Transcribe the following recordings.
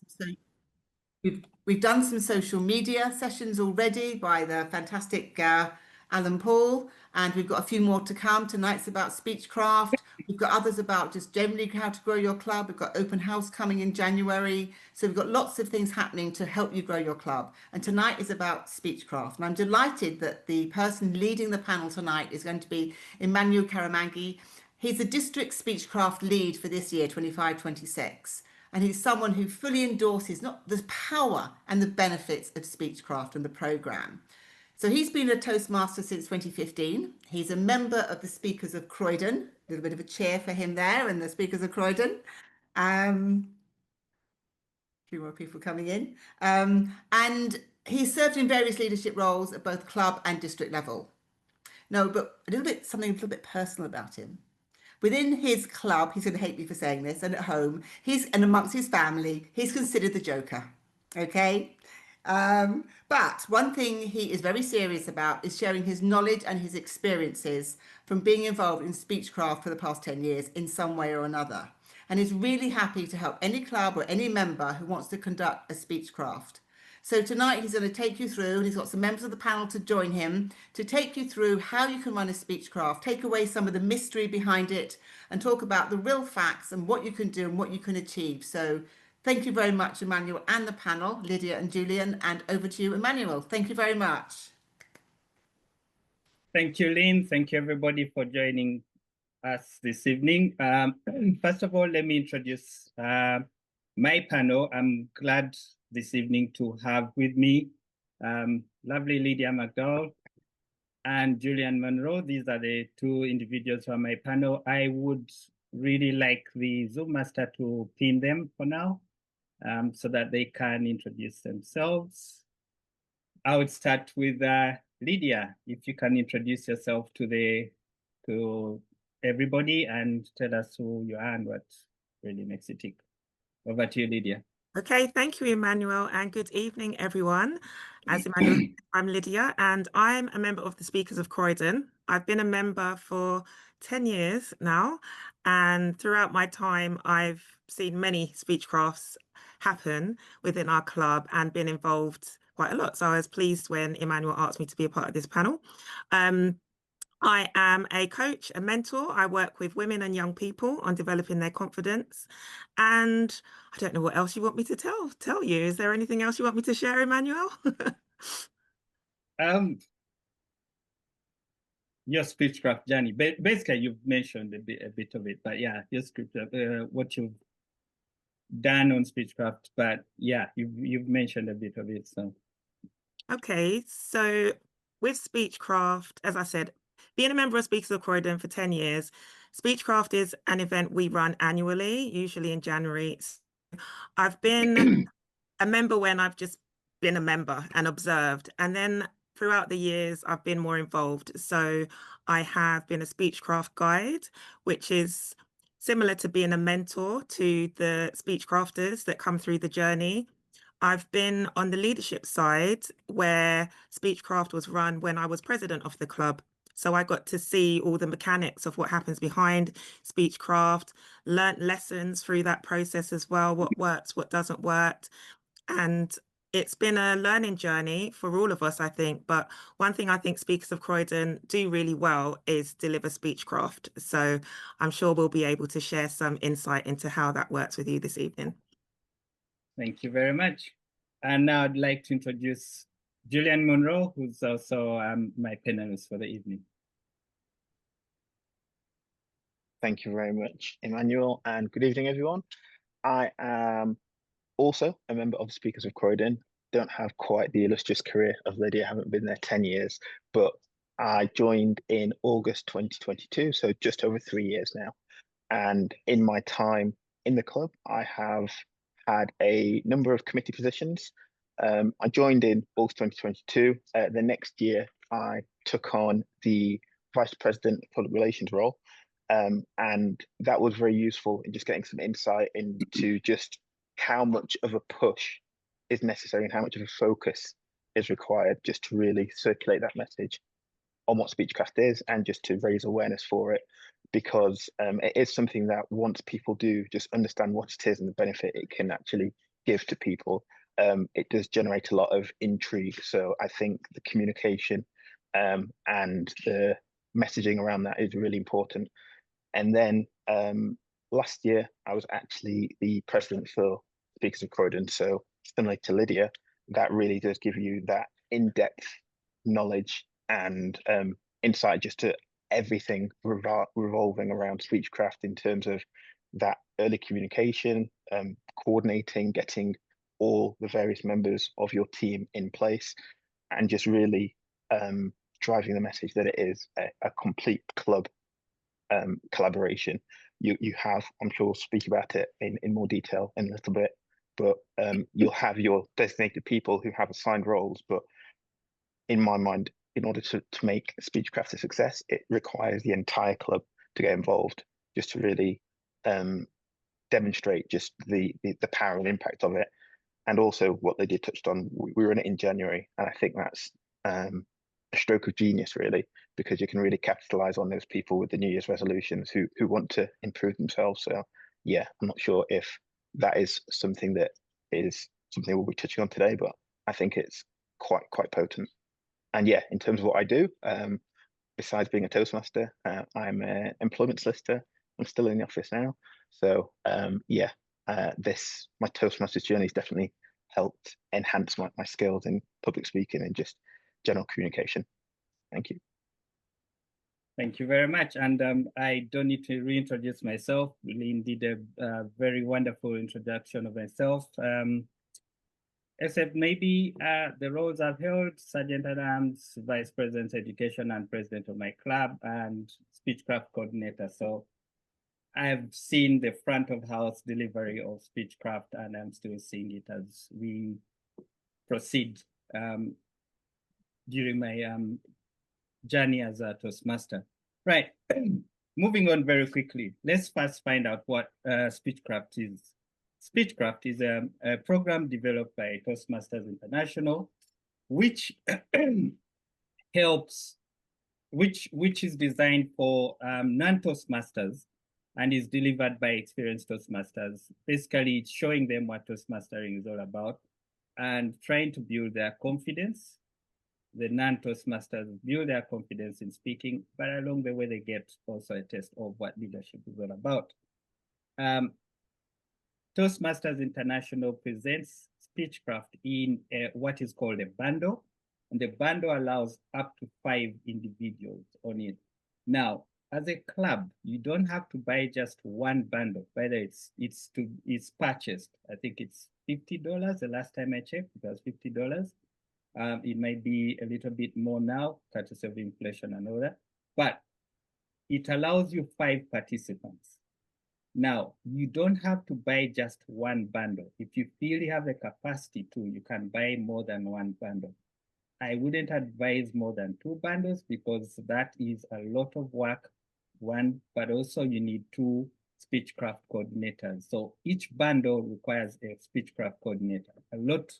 So we've done some social media sessions already by the fantastic Alan Paul, and we've got a few more to come. Tonight's about SpeechCraft. We've got others about just generally how to grow your club. We've got open house coming in January. So we've got lots of things happening to help you grow your club. And tonight is about SpeechCraft. And I'm delighted that the person leading the panel tonight is going to be Emmanuel Karamagi. He's the district SpeechCraft lead for this year, 25-26. And he's someone who fully endorses not the power and the benefits of SpeechCraft and the programme. So he's been a Toastmaster since 2015. He's a member of the Speakers of Croydon. A little bit of a cheer for him there and the Speakers of Croydon. A few more people coming in. And he's served in various leadership roles at both club and district level. No, but something a little bit personal about him. Within his club, he's going to hate me for saying this, and at home, and amongst his family, he's considered the joker. Okay? But one thing he is very serious about is sharing his knowledge and his experiences from being involved in SpeechCraft for the past 10 years in some way or another. And is really happy to help any club or any member who wants to conduct a SpeechCraft. So tonight he's going to take you through, and he's got some members of the panel to join him to take you through how you can run a SpeechCraft, take away some of the mystery behind it, and talk about the real facts and what you can do and what you can achieve. So thank you very much, Emmanuel, and the panel, Lydia and Julian, and over to you, Emmanuel. Thank you very much. Thank you, Lynn. Thank you, everybody, for joining us this evening. First of all, let me introduce my panel. I'm glad this evening to have with me lovely Lydia McDowall and Julian Munroe. These are the two individuals from my panel. I would really like the Zoom master to pin them for now so that they can introduce themselves. I would start with Lydia. If you can introduce yourself to everybody and tell us who you are and what really makes you tick. Over to you, Lydia. Okay, thank you, Emmanuel, and good evening, everyone. As Emmanuel, I'm Lydia, and I'm a member of the Speakers of Croydon. I've been a member for 10 years now, and throughout my time, I've seen many SpeechCrafts happen within our club and been involved quite a lot. So I was pleased when Emmanuel asked me to be a part of this panel. I am a coach, a mentor. I work with women and young people on developing their confidence. And I don't know what else you want me to tell you. Is there anything else you want me to share, Emmanuel? Your SpeechCraft journey. Basically, you've mentioned a bit of it, but yeah, your script, what you've done on SpeechCraft. But yeah, you've mentioned a bit of it. So okay, so with SpeechCraft, as I said, being a member of Speakers of Croydon for 10 years, SpeechCraft is an event we run annually, usually in January. I've been a member when I've just been a member and observed. And then throughout the years, I've been more involved. So I have been a SpeechCraft guide, which is similar to being a mentor to the SpeechCrafters that come through the journey. I've been on the leadership side where SpeechCraft was run when I was president of the club. So I got to see all the mechanics of what happens behind SpeechCraft, learnt lessons through that process as well, what works, what doesn't work. And it's been a learning journey for all of us, I think. But one thing I think Speakers of Croydon do really well is deliver SpeechCraft. So I'm sure we'll be able to share some insight into how that works with you this evening. Thank you very much. And now I'd like to introduce Julian Munroe, who's also my panelist for the evening. Thank you very much, Emmanuel, and good evening, everyone. I am also a member of Speakers of Croydon. Don't have quite the illustrious career of Lydia, haven't been there 10 years, but I joined in August 2022, so just over 3 years now. And in my time in the club, I have had a number of committee positions. I joined in August 2022. The next year, I took on the Vice President of Public Relations role. And that was very useful in just getting some insight into just how much of a push is necessary and how much of a focus is required just to really circulate that message on what SpeechCraft is and just to raise awareness for it, because it is something that once people do just understand what it is and the benefit it can actually give to people, it does generate a lot of intrigue. So I think the communication and the messaging around that is really important. And then last year, I was actually the president for Speakers of Croydon. So similar to Lydia, that really does give you that in-depth knowledge and insight just to everything revolving around SpeechCraft in terms of that early communication, coordinating, getting all the various members of your team in place, and just really driving the message that it is a complete club collaboration. You have, I'm sure we'll speak about it in more detail in a little bit, but you'll have your designated people who have assigned roles. But in my mind, in order to make SpeechCraft a success, it requires the entire club to get involved, just to really demonstrate just the power and impact of it. And also what Lydia touched on, we run it in January, and I think that's a stroke of genius, really, because you can really capitalize on those people with the New Year's resolutions who want to improve themselves. So yeah, I'm not sure if that is something we'll be touching on today, but I think it's quite potent. And yeah, in terms of what I do, besides being a Toastmaster, I'm an employment solicitor. I'm still in the office now. So yeah, my Toastmasters journey has definitely helped enhance my skills in public speaking and just general communication. Thank you. Thank you very much. And I don't need to reintroduce myself. Lynn did a very wonderful introduction of myself. Except maybe the roles I've held: Sergeant at Arms, Vice President Education, and President of my club, and SpeechCraft Coordinator. So I've seen the front of house delivery of SpeechCraft, and I'm still seeing it as we proceed during my journey as a Toastmaster. Right, moving on very quickly. Let's first find out what SpeechCraft is. SpeechCraft is a program developed by Toastmasters International, which which is designed for non-Toastmasters and is delivered by experienced Toastmasters. Basically, it's showing them what Toastmastering is all about and trying to build their confidence. The non-Toastmasters build their confidence in speaking, but along the way, they get also a taste of what leadership is all about. Toastmasters International presents SpeechCraft in what is called a bundle, and the bundle allows up to 5 individuals on it. Now, as a club, you don't have to buy just one bundle, whether it's purchased. I think it's $50. The last time I checked, it was $50. It might be a little bit more now, courtesy of inflation and all that, but it allows you 5 participants. Now, you don't have to buy just one bundle. If you feel you have the capacity to, you can buy more than one bundle. I wouldn't advise more than 2 bundles because that is a lot of work, one, but also you need 2 SpeechCraft coordinators. So each bundle requires a SpeechCraft coordinator. A lot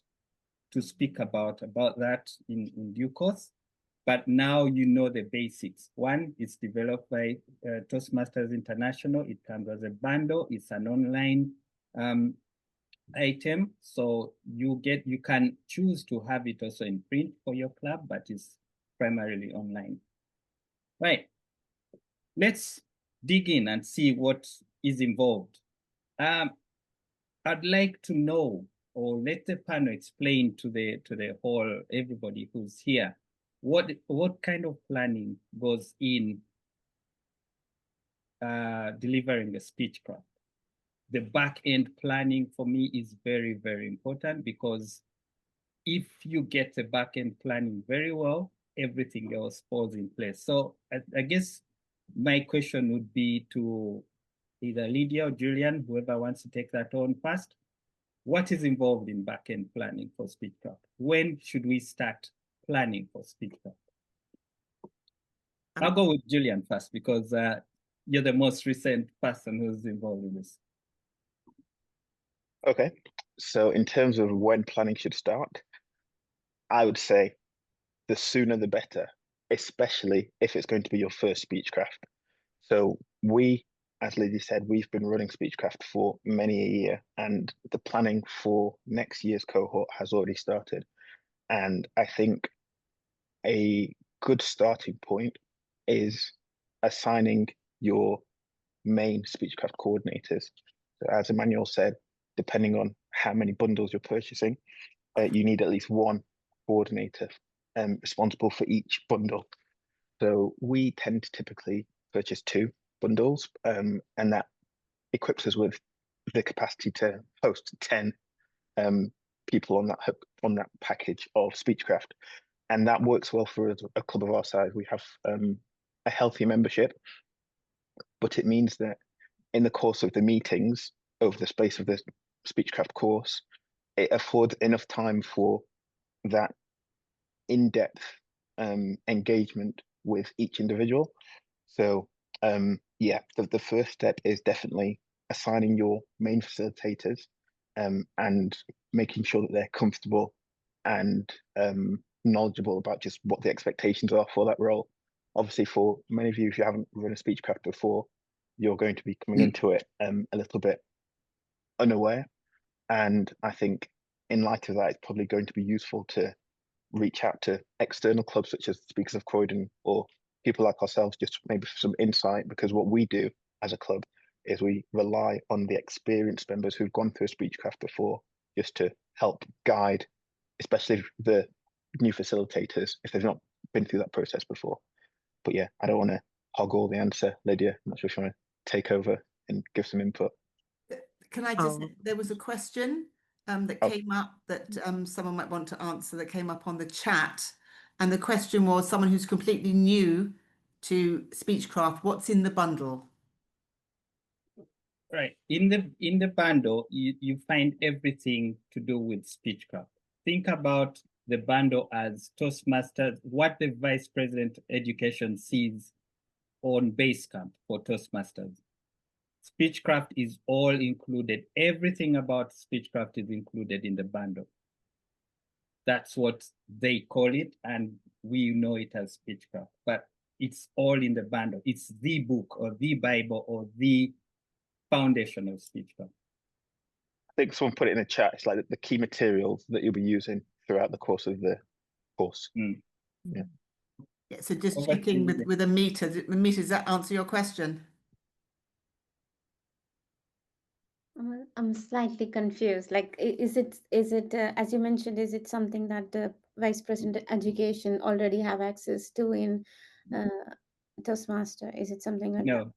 to speak about that in due course. But now you know the basics. One, it's developed by Toastmasters International. It comes as a bundle. It's an online item. So you can choose to have it also in print for your club, but it's primarily online. Right. Let's dig in and see what is involved. I'd like to know, or let the panel explain to the whole, everybody who's here, what kind of planning goes in delivering a SpeechCraft. The back end planning for me is very, very important, because if you get the back end planning very well, everything else falls in place. So I guess my question would be to either Lydia or Julian, whoever wants to take that on first. What is involved in back end planning for SpeechCraft? When should we start planning for SpeechCraft? I'll go with Julian first, because you're the most recent person who's involved in this. Okay, so in terms of when planning should start, I would say the sooner the better, especially if it's going to be your first SpeechCraft. So we as Lydia said, we've been running SpeechCraft for many a year, and the planning for next year's cohort has already started. And I think a good starting point is assigning your main SpeechCraft coordinators. So as Emmanuel said, depending on how many bundles you're purchasing, you need at least one coordinator responsible for each bundle. So we tend to typically purchase 2 bundles, and that equips us with the capacity to host 10 people on that package of SpeechCraft. And that works well for a club of our size. We have a healthy membership, but it means that in the course of the meetings over the space of the SpeechCraft course, it affords enough time for that in-depth engagement with each individual. So yeah, the first step is definitely assigning your main facilitators and making sure that they're comfortable and knowledgeable about just what the expectations are for that role. Obviously, for many of you, if you haven't run a SpeechCraft before, you're going to be coming into it a little bit unaware. And I think in light of that, it's probably going to be useful to reach out to external clubs such as Speakers of Croydon or people like ourselves, just maybe for some insight, because what we do as a club is we rely on the experienced members who've gone through SpeechCraft before, just to help guide, especially the new facilitators, if they've not been through that process before. But yeah, I don't want to hog all the answer. Lydia, I'm not sure if you want to take over and give some input. Can I just, there was a question that came up that someone might want to answer, that came up on the chat. And the question was, someone who's completely new to SpeechCraft, what's in the bundle? Right. In the bundle, you find everything to do with SpeechCraft. Think about the bundle as Toastmasters, what the Vice President Education sees on Basecamp for Toastmasters. SpeechCraft is all included. Everything about SpeechCraft is included in the bundle. That's what they call it, and we know it as SpeechCraft, but it's all in the bundle. It's the book or the Bible or the foundation of SpeechCraft. I think someone put it in the chat. It's like the key materials that you'll be using throughout the course of the course. Yeah. Yeah, so just checking with a meter. The meter, does that answer your question? I'm slightly confused. Like, is it as you mentioned, is it something that the Vice President Education already have access to in Toastmaster? Is it something like that? No.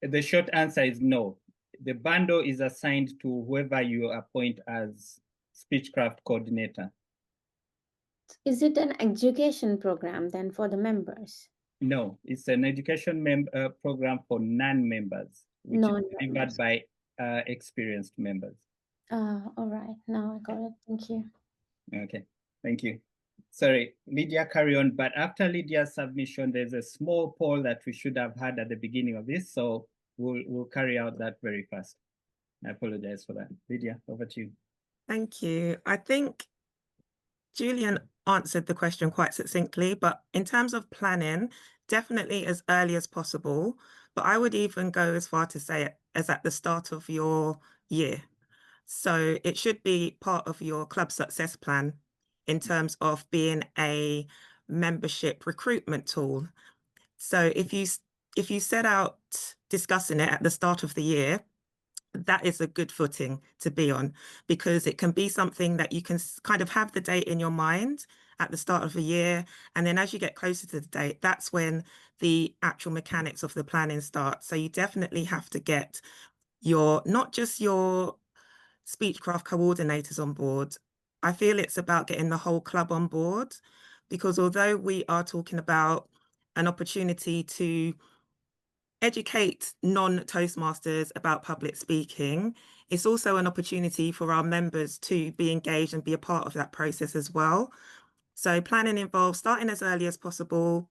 The short answer is no. The bundle is assigned to whoever you appoint as SpeechCraft coordinator. Is it an education program then for the members? No, it's an education program for non-members, which is delivered by experienced members. All right, now I got it. Thank you. Okay, thank you. Sorry, Lydia, carry on. But after Lydia's submission, there's a small poll that we should have had at the beginning of this, so we'll carry out that very fast. I apologize for that. Lydia, over to you. Thank you. I think Julian answered the question quite succinctly, but in terms of planning, definitely as early as possible. But I would even go as far to say it as at the start of your year. So it should be part of your club success plan in terms of being a membership recruitment tool. So if you set out discussing it at the start of the year, that is a good footing to be on, because it can be something that you can kind of have the date in your mind at the start of the year. And then as you get closer to the date, that's when the actual mechanics of the planning start. So you definitely have to get not just your SpeechCraft coordinators on board. I feel it's about getting the whole club on board, because although we are talking about an opportunity to educate non-Toastmasters about public speaking, it's also an opportunity for our members to be engaged and be a part of that process as well. So planning involves starting as early as possible,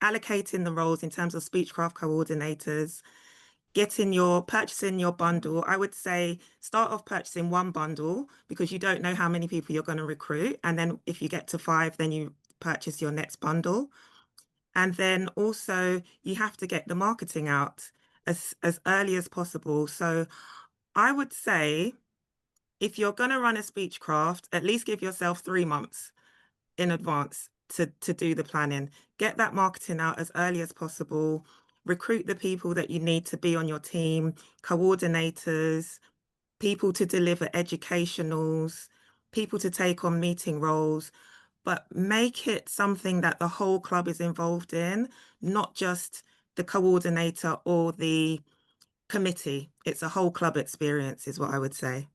allocating the roles in terms of SpeechCraft coordinators, purchasing your bundle. I would say start off purchasing one bundle, because you don't know how many people you're going to recruit. And then if you get to 5, then you purchase your next bundle. And then also you have to get the marketing out. as early as possible. So I would say if you're going to run a SpeechCraft, at least give yourself 3 months in advance to do the planning. Get that marketing out as early as possible. Recruit the people that you need to be on your team, coordinators, people to deliver educationals, people to take on meeting roles, but make it something that the whole club is involved in, not just the coordinator or the committee. It's a whole club experience, is what I would say.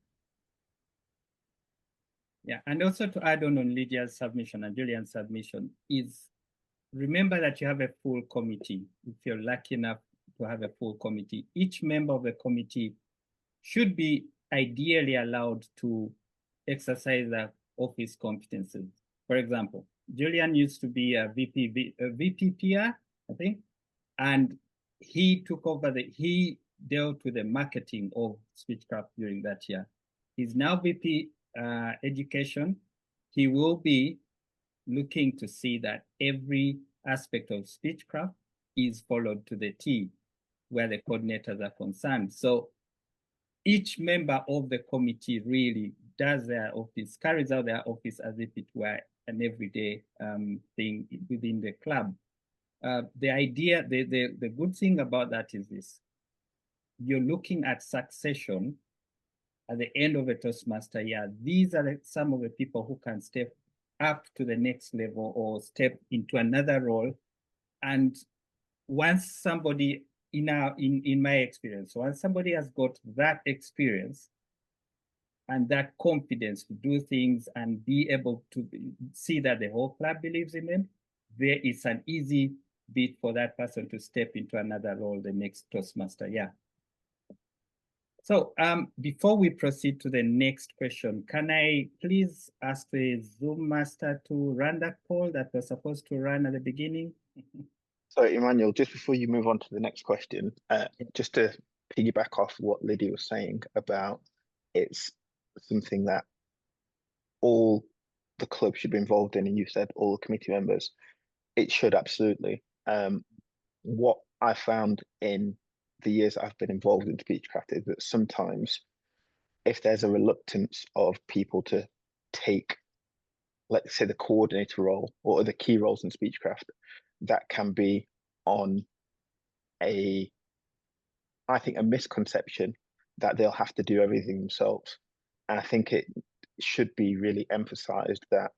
Yeah, and also to add on Lydia's submission and Julian's submission is remember that you have a full committee. If you're lucky enough to have a full committee, each member of the committee should be ideally allowed to exercise their office competences. For example, Julian used to be a VP PR, I think, and he took over he dealt with the marketing of SpeechCraft during that year. He's now VP Education. He will be looking to see that every aspect of SpeechCraft is followed to the T, where the coordinators are concerned. So each member of the committee really does their office, carries out their office as if it were an everyday thing within the club. The idea, the good thing about that is this: you're looking at succession at the end of a Toastmaster year. These are some of the people who can step up to the next level or step into another role. And once somebody, in my experience, once somebody has got that experience and that confidence to do things and be able to see that the whole club believes in them, there is an easy bit for that person to step into another role the next Toastmaster year. So before we proceed to the next question, can I please ask the Zoom master to run that poll that was supposed to run at the beginning? So Emmanuel, just before you move on to the next question, just to piggyback off what Lydia was saying about it's something that all the club should be involved in, and you said all the committee members, it should absolutely. What I found in the years I've been involved in SpeechCraft is that sometimes if there's a reluctance of people to take, let's say, the coordinator role or the key roles in SpeechCraft, that can be on I think, a misconception that they'll have to do everything themselves. And I think it should be really emphasized that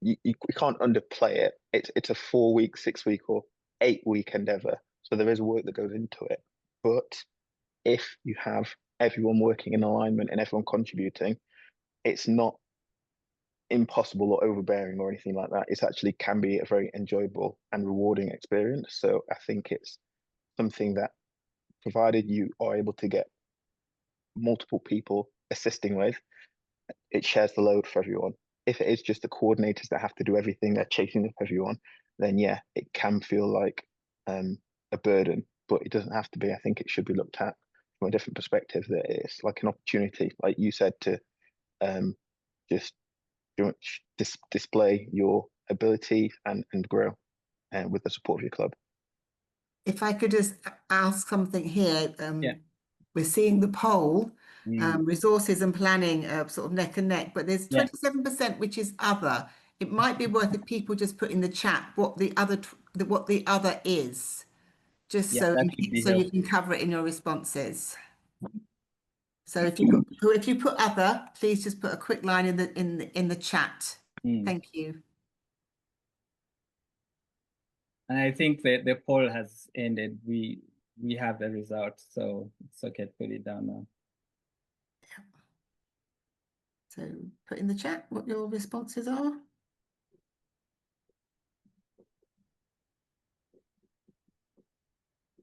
you can't underplay it. It's a 4-week, 6-week, or 8-week endeavor. So there is work that goes into it. But if you have everyone working in alignment and everyone contributing, it's not impossible or overbearing or anything like that. It actually can be a very enjoyable and rewarding experience. So I think it's something that, provided you are able to get multiple people assisting with, it shares the load for everyone. If it is just the coordinators that have to do everything, they're chasing up everyone, then yeah, it can feel like a burden, but it doesn't have to be. I think it should be looked at from a different perspective, that it's like an opportunity, like you said, to just display your ability and grow with the support of your club. If I could just ask something here, Yeah. we're seeing the poll, resources and planning sort of neck and neck, but there's 27% which is other. It might be worth if people just put in the chat what the other is, just so you can cover it in your responses. So if you put other, please just put a quick line in the chat. Thank you. And I think that the poll has ended. We have the result, so it's okay to put it down now. So put in the chat what your responses are.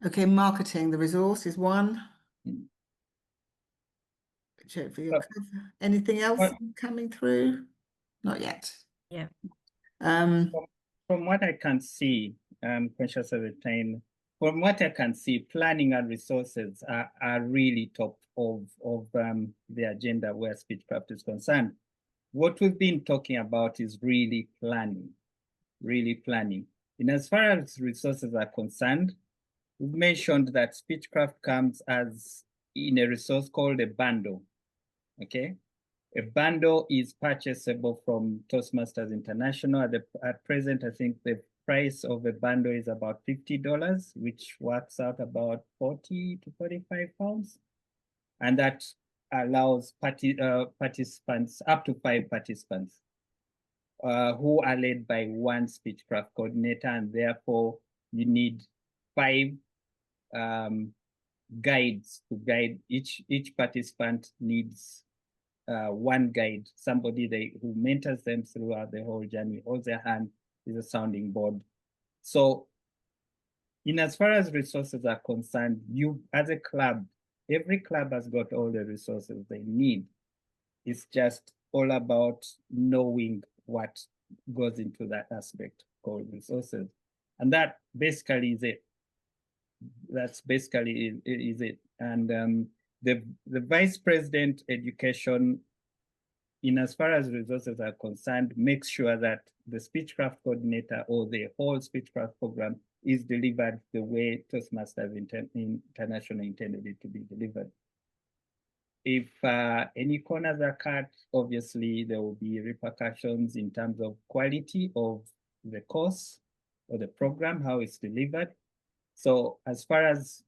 Okay, marketing, the resource is 1. Check for your cover. Anything else coming through? Not yet. Yeah. From what I can see, I'm conscious of the time. From what I can see, planning and resources are really top of the agenda where SpeechCraft is concerned. What we've been talking about is really planning. And as far as resources are concerned, we've mentioned that SpeechCraft comes as in a resource called a bundle, okay? A bundle is purchasable from Toastmasters International. At present, I think the price of a bundle is about $50, which works out about 40 to 45 pounds. And that allows participants, up to 5 participants, who are led by one SpeechCraft coordinator, and therefore you need 5 guides to guide each participant needs one guide, somebody who mentors them throughout the whole journey, holds their hand, is a sounding board. So in as far as resources are concerned, you as a club, every club has got all the resources they need. It's just all about knowing what goes into that aspect called resources. And that basically is it. That's basically is it. And the Vice President Education, in as far as resources are concerned, makes sure that the SpeechCraft coordinator or the whole SpeechCraft program is delivered the way Toastmasters International intended it to be delivered. If any corners are cut, obviously there will be repercussions in terms of quality of the course or the program, how it's delivered. So as far as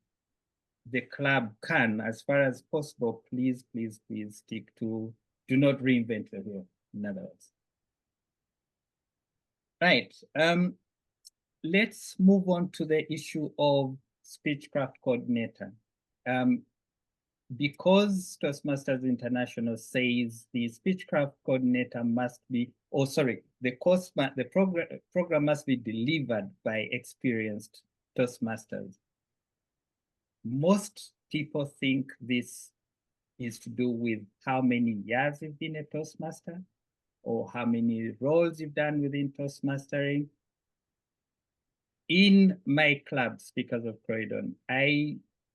the club can, as far as possible, please stick to, do not reinvent the wheel, in other words. Right, let's move on to the issue of SpeechCraft coordinator. Because Toastmasters International says the SpeechCraft coordinator must be, the program must be delivered by experienced Toastmasters. Most people think this is to do with how many years you've been a Toastmaster or how many roles you've done within Toastmastering. In my club, Speakers of Croydon,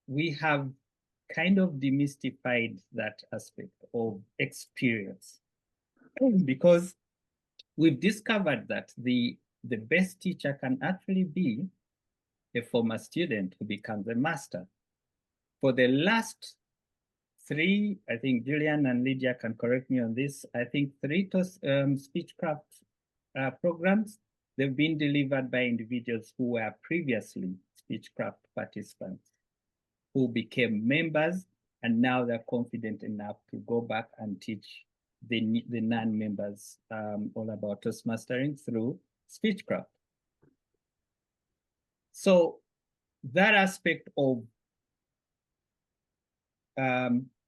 we have kind of demystified that aspect of experience, because we've discovered that the best teacher can actually be a former student who becomes a master. For the last 3, I think Julian and Lydia can correct me on this, I think 3 SpeechCraft programs, they've been delivered by individuals who were previously SpeechCraft participants, who became members, and now they're confident enough to go back and teach the non-members all about Toastmastering through SpeechCraft. So that aspect of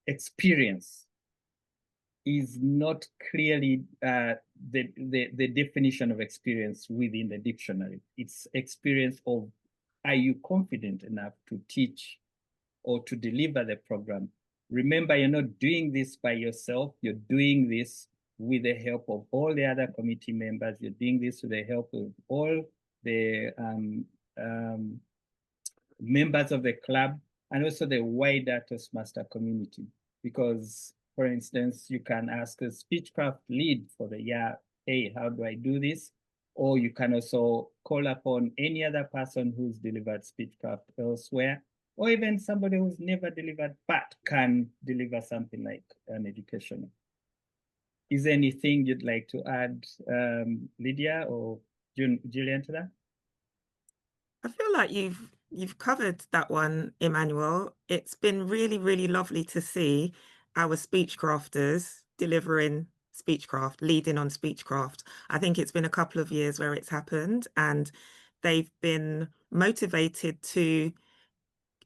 experience is not clearly the definition of experience within the dictionary. It's experience of, are you confident enough to teach or to deliver the program? Remember, you're not doing this by yourself. You're doing this with the help of all the other committee members. You're doing this with the help of all the members of the club and also the wider Toastmaster community. Because, for instance, you can ask a SpeechCraft lead for the year, hey, how do I do this? Or you can also call upon any other person who's delivered SpeechCraft elsewhere, or even somebody who's never delivered but can deliver something like an educational. Is there anything you'd like to add, Lydia or Julian, to that? I feel like you've covered that one, Emmanuel. It's been really, really lovely to see our SpeechCrafters delivering SpeechCraft, leading on SpeechCraft. I think it's been a couple of years where it's happened, and they've been motivated to,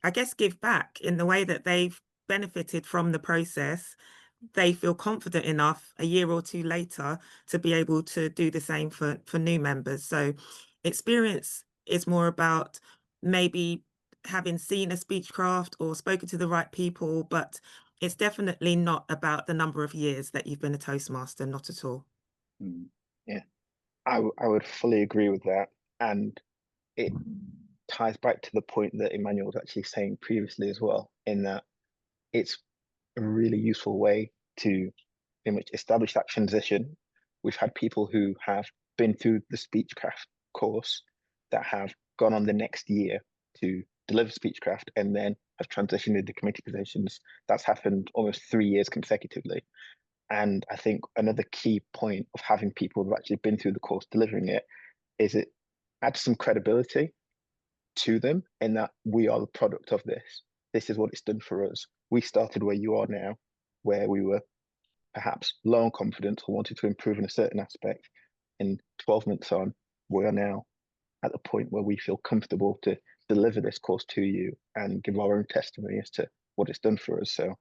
I guess, give back in the way that they've benefited from the process. They feel confident enough a year or 2 later to be able to do the same for new members. So experience is more about maybe having seen a SpeechCraft or spoken to the right people, but it's definitely not about the number of years that you've been a Toastmaster, not at all. Yeah, I would fully agree with that. And it ties back to the point that Emmanuel was actually saying previously as well, in that it's a really useful way to pretty much establish that transition. We've had people who have been through the SpeechCraft course that have gone on the next year to deliver SpeechCraft and then have transitioned into committee positions. That's happened almost 3 years consecutively. And I think another key point of having people who've actually been through the course delivering it is it adds some credibility to them in that we are the product of this. This is what it's done for us. We started where you are now, where we were perhaps low on confidence or wanted to improve in a certain aspect. And 12 months on, we are now at the point where we feel comfortable to deliver this course to you and give our own testimony as to what it's done for us. So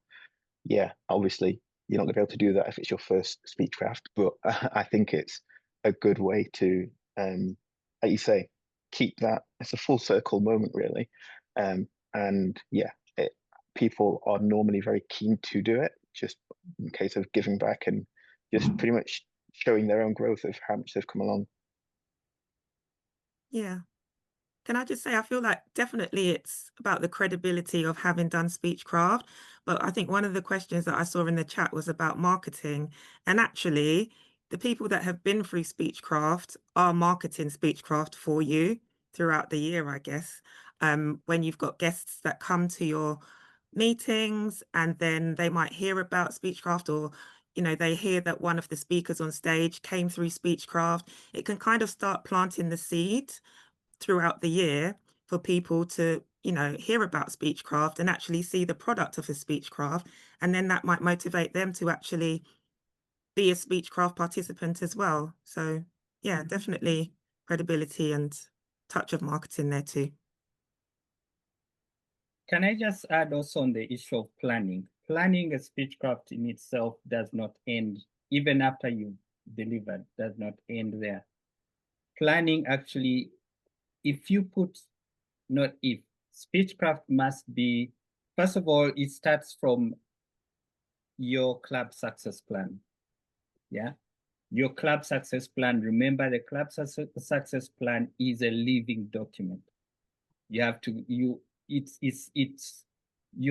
yeah, obviously you're not going to be able to do that if it's your first SpeechCraft, but I think it's a good way to, like you say, keep that. It's a full circle moment, really. And yeah, people are normally very keen to do it, just in case of giving back and just pretty much showing their own growth of how much they've come along. Yeah. Can I just say, I feel like definitely it's about the credibility of having done SpeechCraft, but I think one of the questions that I saw in the chat was about marketing. And actually, the people that have been through SpeechCraft are marketing SpeechCraft for you throughout the year, I guess. When you've got guests that come to your meetings and then they might hear about SpeechCraft, or they hear that one of the speakers on stage came through SpeechCraft, it can kind of start planting the seed throughout the year for people to hear about SpeechCraft and actually see the product of a SpeechCraft, and then that might motivate them to actually be a SpeechCraft participant as well. So yeah, definitely credibility and touch of marketing there too. Can I just add also on the issue of planning? Planning a SpeechCraft in itself does not end, even after you've delivered, does not end there. Planning actually, if you put, not if, SpeechCraft must be, first of all, it starts from your club success plan. Yeah, your club success plan. Remember, the club success plan is a living document. You have to, you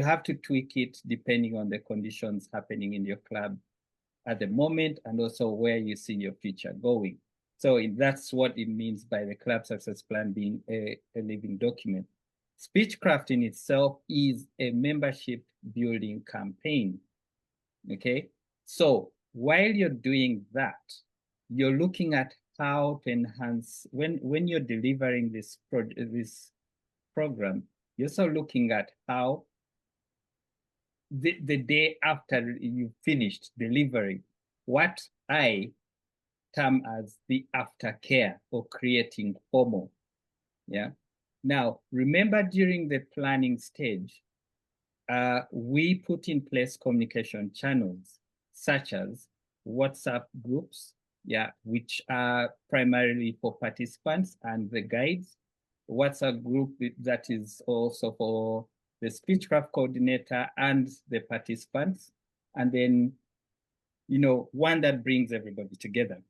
have to tweak it depending on the conditions happening in your club at the moment and also where you see your future going. So that's what it means by the club success plan being a living document. SpeechCraft in itself is a membership building campaign. Okay, so while you're doing that, you're looking at how to enhance, when you're delivering this program, you're also looking at how the day after you finished delivering, what I term as the aftercare or creating FOMO. Yeah. Now, remember during the planning stage, we put in place communication channels such as WhatsApp groups, yeah, which are primarily for participants and the guides. WhatsApp group that is also for the SpeechCraft coordinator and the participants. And then, one that brings everybody together.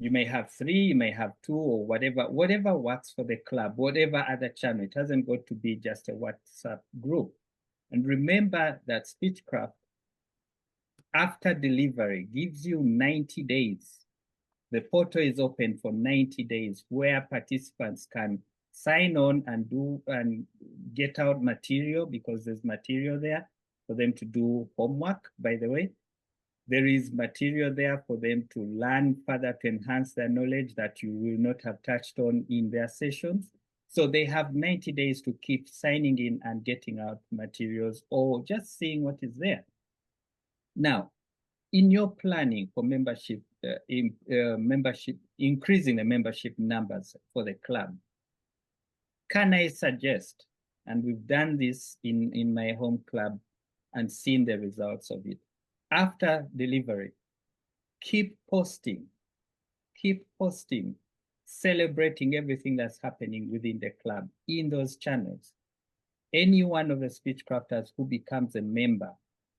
You may have 3, you may have 2, or whatever works for the club, whatever other channel. It hasn't got to be just a WhatsApp group. And remember that SpeechCraft, after delivery, gives you 90 days. The portal is open for 90 days where participants can sign on and get out material, because there's material there for them to do homework, by the way. There is material there for them to learn further to enhance their knowledge that you will not have touched on in their sessions. So they have 90 days to keep signing in and getting out materials or just seeing what is there. Now, in your planning for membership, increasing the membership numbers for the club, can I suggest, and we've done this in my home club and seen the results of it, after delivery, keep posting, celebrating everything that's happening within the club in those channels. Any one of the SpeechCrafters who becomes a member,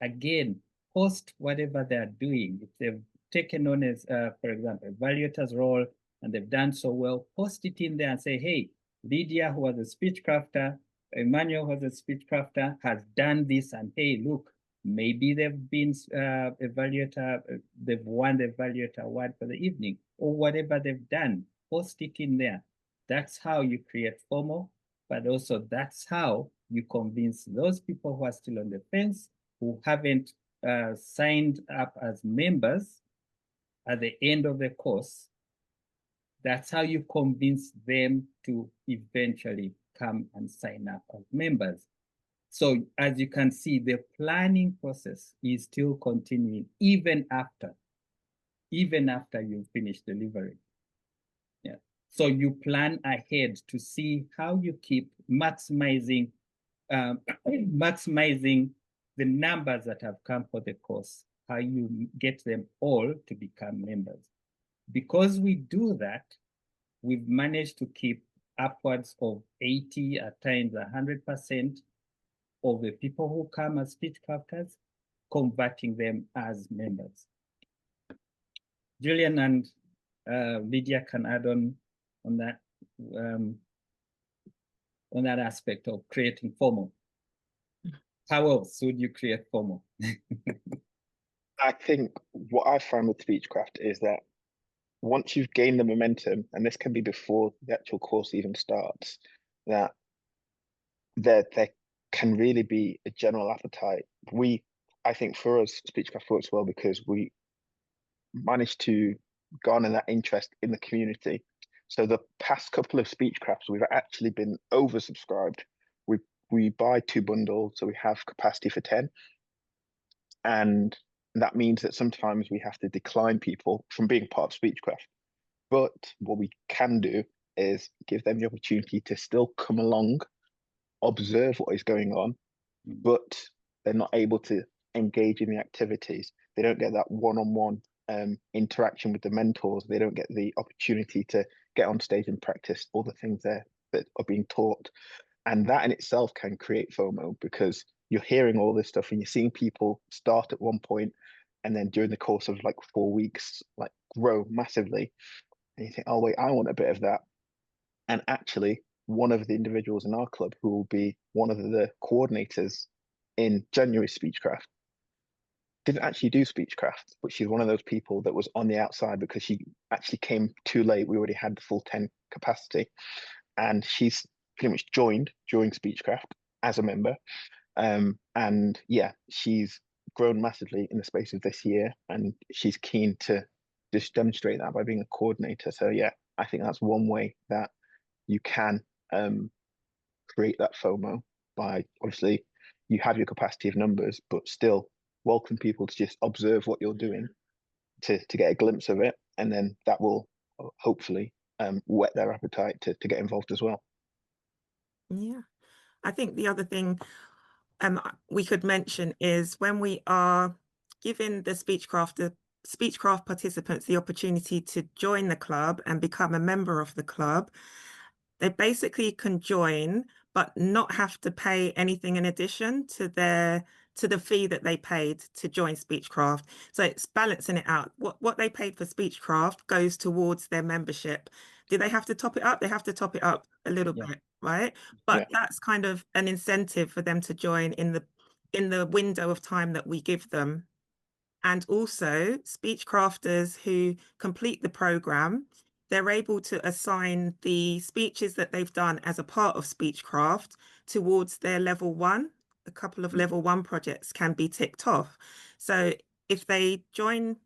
again, post whatever they're doing. If they've taken on as, for example, evaluator's role and they've done so well, post it in there and say, hey, Lydia, who was a SpeechCrafter, Emmanuel, who was a SpeechCrafter, has done this, and hey, look, maybe they've been evaluator, they've won the evaluator award for the evening, or whatever they've done, post it in there. That's how you create FOMO. but also that's how you convince those people who are still on the fence, who haven't signed up as members at the end of the course. That's how you convince them to eventually come and sign up as members. So as you can see, the planning process is still continuing even after you finish delivering. Yeah. So you plan ahead to see how you keep maximizing maximizing the numbers that have come for the course, how you get them all to become members. Because we do that, we've managed to keep upwards of 80, at times 100% of the people who come as SpeechCrafters, converting them as members. Julian and Lydia can add on that aspect of creating FOMO. How else would you create FOMO? I think what I found with SpeechCraft is that once you've gained the momentum, and this can be before the actual course even starts, that there can really be a general appetite. I think for us, SpeechCraft works well because we managed to garner that interest in the community. So the past couple of SpeechCrafts, we've actually been oversubscribed. We buy 2 bundles, so we have capacity for 10. And that means that sometimes we have to decline people from being part of SpeechCraft. But what we can do is give them the opportunity to still come along, observe what is going on, but they're not able to engage in the activities. They don't get that one-on-one interaction with the mentors. They don't get the opportunity to get on stage and practice all the things there that are being taught. And that in itself can create FOMO, because you're hearing all this stuff and you're seeing people start at one point and then during the course of like 4 weeks, like grow massively. And you think, oh wait, I want a bit of that. And actually, one of the individuals in our club who will be one of the coordinators in January SpeechCraft didn't actually do SpeechCraft, but she's one of those people that was on the outside because she actually came too late. We already had the full 10 capacity, and she's pretty much joined during SpeechCraft as a member. And yeah, she's grown massively in the space of this year, and she's keen to just demonstrate that by being a coordinator. So yeah, I think that's one way that you can create that FOMO by, obviously, you have your capacity of numbers, but still welcome people to just observe what you're doing to get a glimpse of it, and then that will hopefully whet their appetite to get involved as well. Yeah, I think the other thing we could mention is when we are giving the SpeechCraft participants the opportunity to join the club and become a member of the club, they basically can join but not have to pay anything in addition to the fee that they paid to join SpeechCraft. So it's balancing it out. What they paid for SpeechCraft goes towards their membership. Do they have to top it up? They have to top it up a little bit, right? But that's kind of an incentive for them to join in the window of time that we give them. And also, SpeechCrafters who complete the program, they're able to assign the speeches that they've done as a part of SpeechCraft towards their level 1. A couple of level 1 projects can be ticked off. So if they join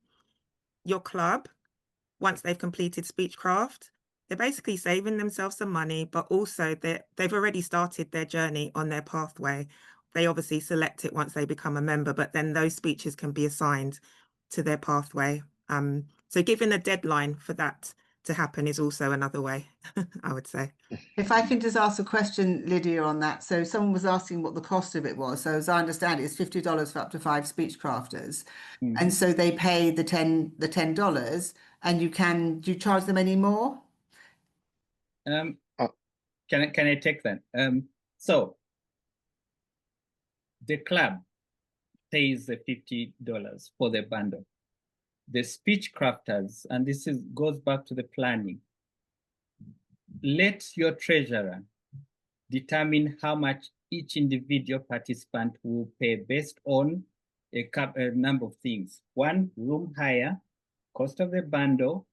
your club, once they've completed SpeechCraft, they're basically saving themselves some money, but also they've already started their journey on their pathway. They obviously select it once they become a member, but then those speeches can be assigned to their pathway. So giving a deadline for that to happen is also another way, I would say. If I can just ask a question, Lydia, on that. So someone was asking what the cost of it was. So as I understand it, it's $50 for up to 5 SpeechCrafters. And so they pay the $10, and do you charge them any more? Can I take that? So the club pays the $50 for the bundle. The SpeechCrafters, and this goes back to the planning. Let your treasurer determine how much each individual participant will pay based on a number of things. One, room hire, cost of the bundle,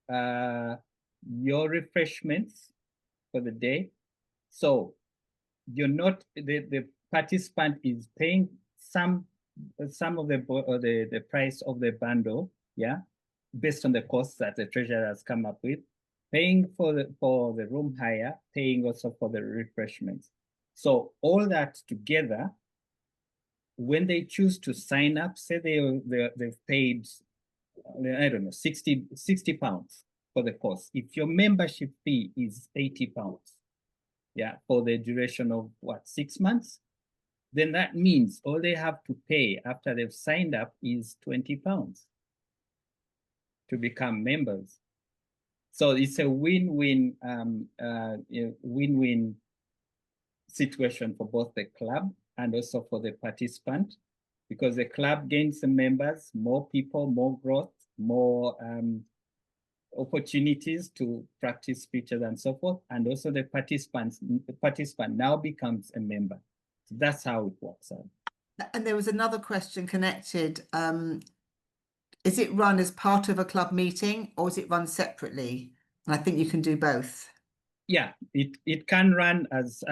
your refreshments for the day. So you're not, the participant is paying some of the price of the bundle, yeah, based on the costs that the treasurer has come up with, paying for the room hire, paying also for the refreshments. So all that together, when they choose to sign up, say they've paid, I don't know, 60 pounds for the course. If your membership fee is 80 pounds, yeah, for the duration of what, 6 months, then that means all they have to pay after they've signed up is 20 pounds to become members. So it's a win-win situation for both the club and also for the participant, because the club gains the members, more people, more growth, more opportunities to practice speeches and so forth, and also the participant now becomes a member. So that's how it works out. And there was another question connected. Is it run as part of a club meeting or is it run separately? And I think you can do both. Yeah, it can run as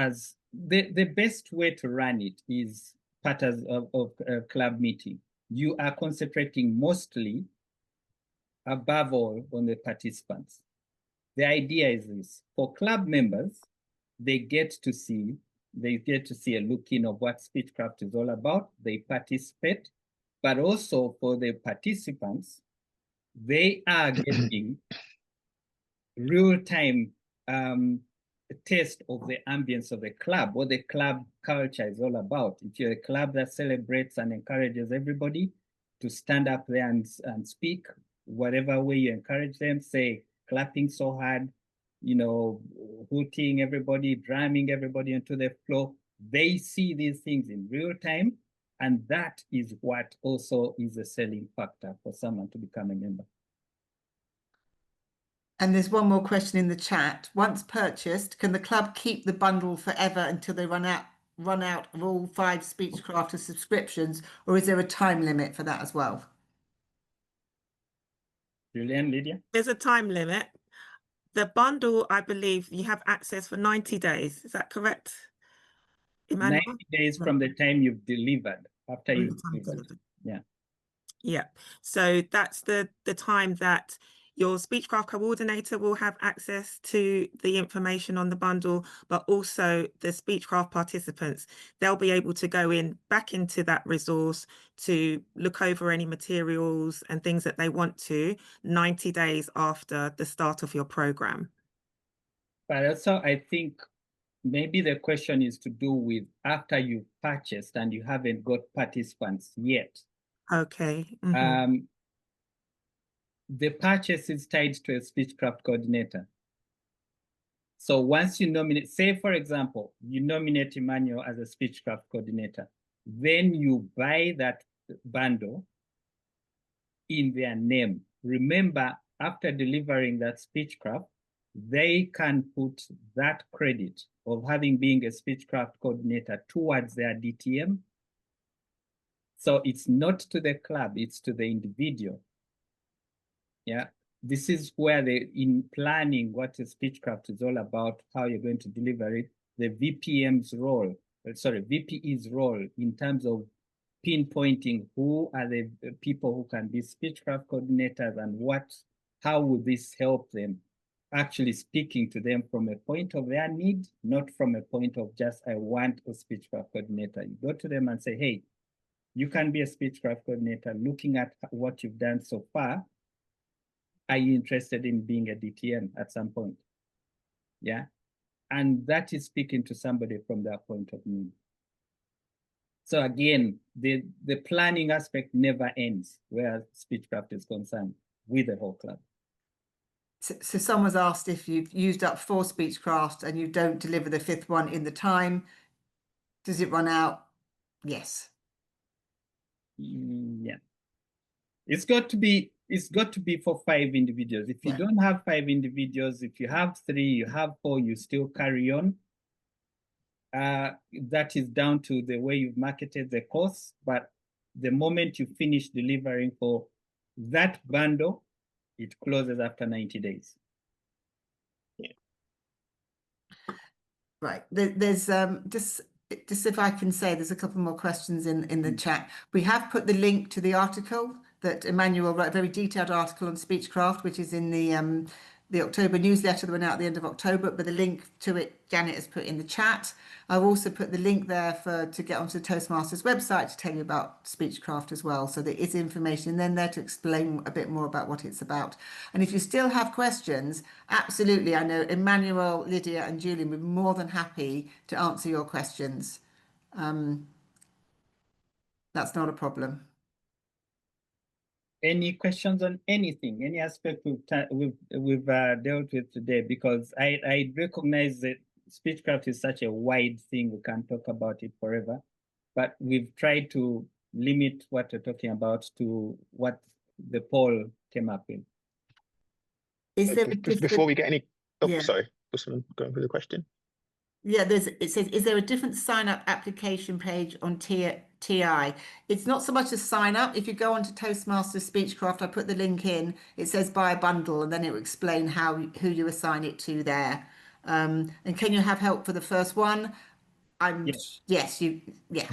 the best way to run it is part of a club meeting. You are concentrating mostly, above all, on the participants. The idea is this: for club members, they get to see a look-in of what SpeechCraft is all about. They participate, but also for the participants, they are getting real-time taste of the ambience of the club, what the club culture is all about. If you're a club that celebrates and encourages everybody to stand up there and speak, whatever way you encourage them, say clapping so hard, you know, hooting everybody, drumming everybody onto the floor, they see these things in real time. And that is what also is a selling factor for someone to become a member. And there's one more question in the chat. Once purchased, can the club keep the bundle forever until they run out of all 5 SpeechCraft subscriptions, or is there a time limit for that as well? Julian, Lydia? There's a time limit. The bundle, I believe you have access for 90 days. Is that correct, Emmanuel? 90 days from the time you've delivered, after From you've the time delivered. Yeah. Yeah. So that's the time that your SpeechCraft coordinator will have access to the information on the bundle, but also the SpeechCraft participants. They'll be able to go back into that resource to look over any materials and things that they want to 90 days after the start of your program. But also, I think maybe the question is to do with after you've purchased and you haven't got participants yet. Okay. The purchase is tied to a SpeechCraft coordinator. So once you nominate, say for example, you nominate Emmanuel as a SpeechCraft coordinator, then you buy that bundle in their name. Remember, after delivering that SpeechCraft, they can put that credit of having been a SpeechCraft coordinator towards their DTM. So it's not to the club, it's to the individual. Yeah, this is where in planning what a SpeechCraft is all about, how you're going to deliver it, the VPE's role in terms of pinpointing who are the people who can be SpeechCraft coordinators and how would this help them, actually speaking to them from a point of their need, not from a point of just, I want a SpeechCraft coordinator. You go to them and say, hey, you can be a SpeechCraft coordinator looking at what you've done so far. Are you interested in being a DTM at some point? Yeah. And that is speaking to somebody from their point of need. So again, the planning aspect never ends where SpeechCraft is concerned with the whole club. So someone's asked if you've used up 4 SpeechCraft and you don't deliver the 5th one in the time, does it run out? Yes. Yeah. It's got to be for 5 individuals. If you don't have 5 individuals, if you have 3, you have 4, you still carry on. That is down to the way you've marketed the course. But the moment you finish delivering for that bundle, it closes after 90 days. Yeah. Right. There's just if I can say, there's a couple more questions in the chat. We have put the link to the article that Emmanuel wrote, a very detailed article on SpeechCraft, which is in the October newsletter that went out at the end of October, but the link to it Janet has put in the chat. I've also put the link there to get onto the Toastmasters website to tell you about SpeechCraft as well. So there is information then there to explain a bit more about what it's about. And if you still have questions, absolutely, I know Emmanuel, Lydia and Julian would be more than happy to answer your questions. That's not a problem. Any questions on anything, any aspect we've dealt with today? Because I recognize that SpeechCraft is such a wide thing, we can't talk about it forever, but we've tried to limit what we're talking about to what the poll came up with. Is there Before we get any, oh, Yeah. sorry, was someone going through the question? Yeah, it says, is there a different sign-up application page on TI? It's not so much a sign-up. If you go onto Toastmasters SpeechCraft, I put the link in, it says buy a bundle, and then it will explain who you assign it to there. And can you have help for the first one? Yes, yeah.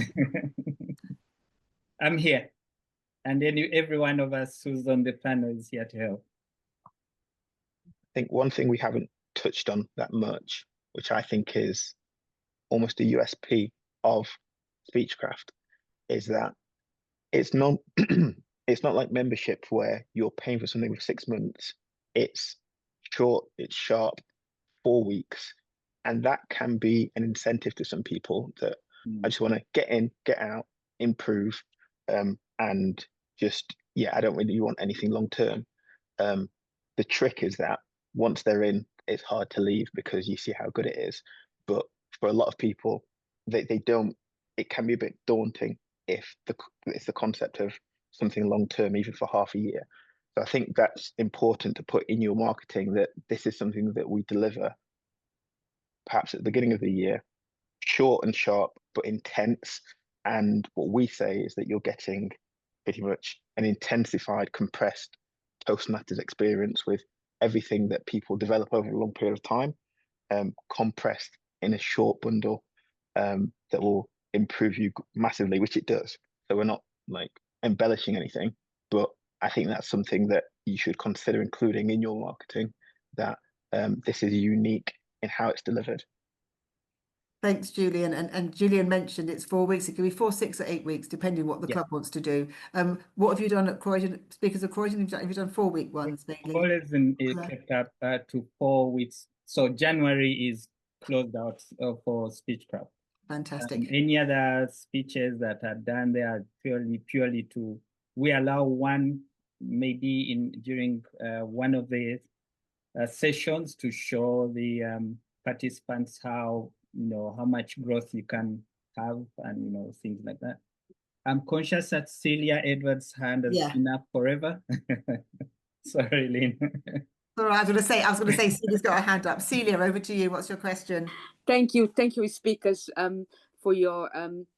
I'm here. And then every one of us who's on the panel is here to help. I think one thing we haven't touched on that much, which I think is almost a USP of SpeechCraft, is that it's not it's not like membership where you're paying for something for 6 months. It's short, it's sharp, 4 weeks, and that can be an incentive to some people that I just want to get in, get out, improve, and just I don't really want anything long term. The trick is that once they're in, it's hard to leave because you see how good it is. But for a lot of people, they don't. It can be a bit daunting if the concept of something long term, even for half a year. So I think that's important to put in your marketing, that this is something that we deliver perhaps at the beginning of the year, short and sharp, but intense. And what we say is that you're getting pretty much an intensified, compressed Toastmasters experience with everything that people develop over a long period of time, compressed in a short bundle that will improve you massively, which it does. So we're not like embellishing anything, but I think that's something that you should consider including in your marketing, that this is unique in how it's delivered. Thanks, Julian. And Julian mentioned it's 4 weeks. It can be 4, 6 or 8 weeks, depending what the club wants to do. What have you done at Croydon? Speakers of Croydon, have you done 4-week ones mainly? Croydon is kept up to 4 weeks. So January is closed out for SpeechCraft. Fantastic. Any other speeches that are done there are purely to, we allow one maybe during one of the sessions to show the participants how much growth you can have, and things like that. I'm conscious that Celia Edwards' hand has been up forever. Sorry, Lynn. All right, I was going to say Celia's got her hand up. Celia, over to you. What's your question? Thank you, speakers, for your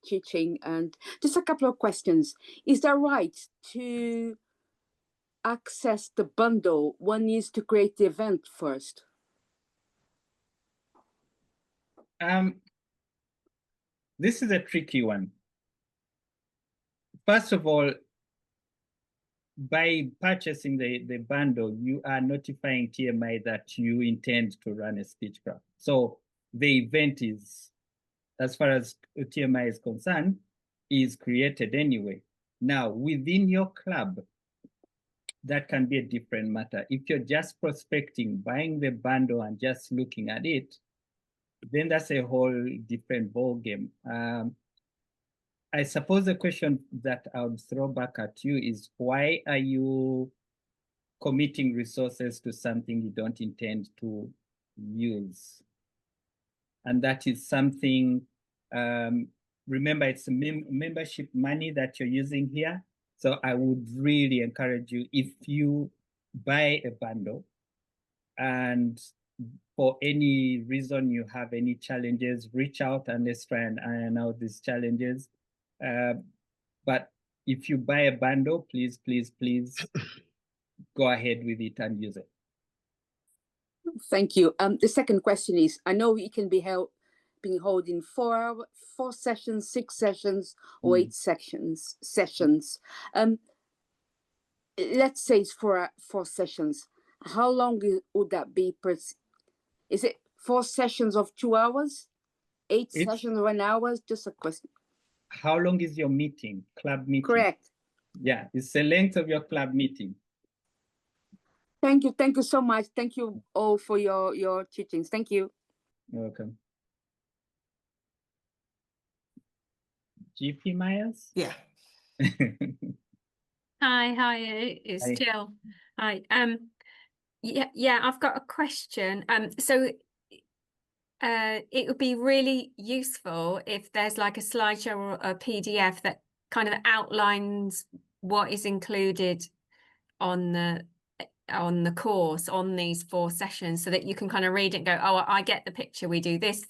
teaching. And just a couple of questions. Is that right to access the bundle? One needs to create the event first. This is a tricky one. First of all, by purchasing the bundle, you are notifying TMI that you intend to run a SpeechCraft. So the event is, as far as TMI is concerned, is created anyway. Now, within your club, that can be a different matter. If you're just prospecting, buying the bundle and just looking at it, then that's a whole different ballgame. I suppose the question that I would throw back at you is, why are you committing resources to something you don't intend to use? And that is something, remember, it's membership money that you're using here. So I would really encourage you, if you buy a bundle and for any reason you have any challenges, reach out and let's try and iron out these challenges. But if you buy a bundle, please go ahead with it and use it. Thank you. The second question is, I know it can be been holding 4 sessions, 6 sessions, or 8 sessions. Let's say it's 4 sessions. How long would that be per? Is it 4 sessions of 2 hours? 8 sessions of 1 hour? Just a question. How long is your meeting, club meeting? Correct. Yeah, it's the length of your club meeting. Thank you so much. Thank you all for your teachings. Thank you. You're welcome. GP Myers? Yeah. Hi, it's Hi. Jill. Hi. Yeah, I've got a question. So it would be really useful if there's like a slideshow or a PDF that kind of outlines what is included on the course on these 4 sessions, so that you can kind of read it and go, oh, I get the picture. We do this,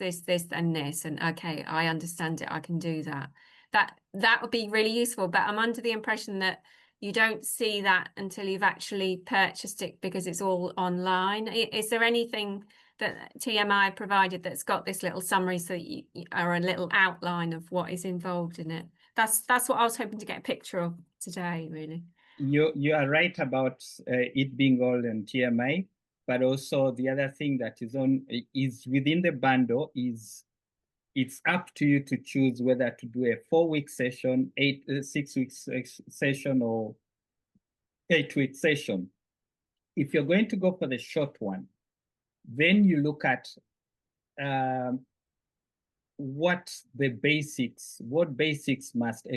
and this, and okay, I understand it. I can do that. That would be really useful. But I'm under the impression that you don't see that until you've actually purchased it, because it's all online. Is there anything that TMI provided that's got this little summary, so that you are a little outline of what is involved in it? That's what I was hoping to get a picture of today, really. You are right about it being all on TMI, but also the other thing that is within the bundle is it's up to you to choose whether to do a 4-week session, 6-week session, or 8-week session. If you're going to go for the short one, then you look at what basics must